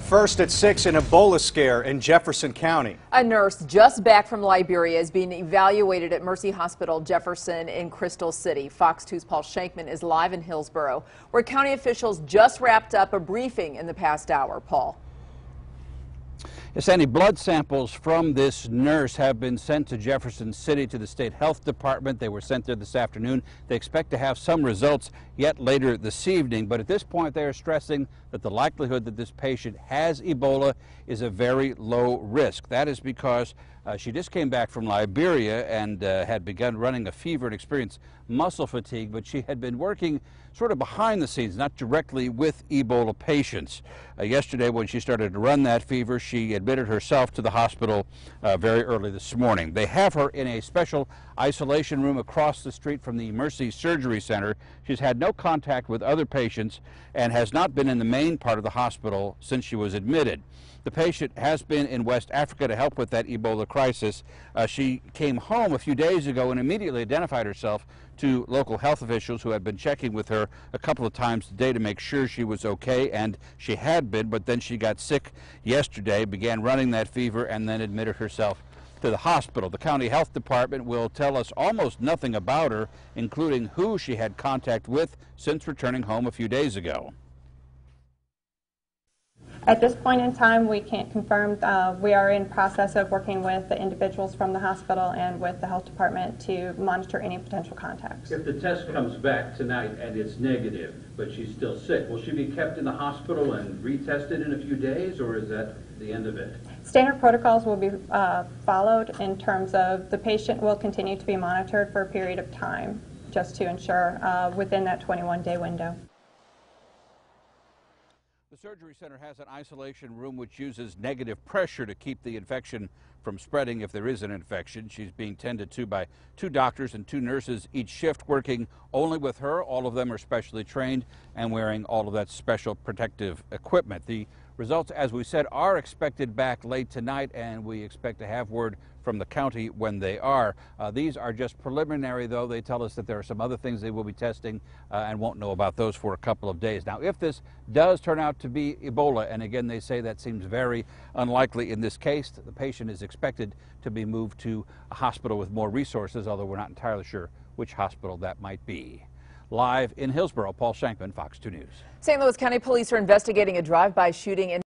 First at 6, an Ebola scare in Jefferson County. A nurse just back from Liberia is being evaluated at Mercy Hospital Jefferson in Crystal City. Fox 2's Paul Shankman is live in Hillsborough, where county officials just wrapped up a briefing in the past hour. Paul. Yes, Sandy, blood samples from this nurse have been sent to Jefferson City to the State Health Department. They were sent there this afternoon. They expect to have some results yet later this evening, but at this point they are stressing that the likelihood that this patient has Ebola is a very low risk. That is because she just came back from Liberia and had begun running a fever and experienced muscle fatigue, but she had been working sort of behind the scenes, not directly with Ebola patients. Yesterday, when she started to run that fever, she admitted herself to the hospital very early this morning. They have her in a special isolation room across the street from the Mercy Surgery Center. She's had no contact with other patients and has not been in the main part of the hospital since she was admitted. The patient has been in West Africa to help with that Ebola crisis. She came home a few days ago and immediately identified herself to local health officials who had been checking with her a couple of times today to make sure she was okay, and she had been, but then she got sick yesterday, began running that fever, and then admitted herself to the hospital. The county health department will tell us almost nothing about her, including who she had contact with since returning home a few days ago. At this point in time, we can't confirm. We are in process of working with the individuals from the hospital and with the health department to monitor any potential contacts. If the test comes back tonight and it's negative, but she's still sick, will she be kept in the hospital and retested in a few days, or is that the end of it? Standard protocols will be followed in terms of the patient will continue to be monitored for a period of time just to ensure within that 21-day window. The surgery center has an isolation room which uses negative pressure to keep the infection from spreading if there is an infection. She's being tended to by 2 doctors and 2 nurses each shift, working only with her. All of them are specially trained and wearing all of that special protective equipment. The results, as we said, are expected back late tonight, and we expect to have word from the county when they are. These are just preliminary, though. They tell us that there are some other things they will be testing and won't know about those for a couple of days. Now, if this does turn out to be Ebola, and again they say that seems very unlikely in this case, the patient is expected to be moved to a hospital with more resources, although we're not entirely sure which hospital that might be. Live in Hillsborough, Paul Shankman, Fox 2 News. St. Louis County Police are investigating a drive-by shooting in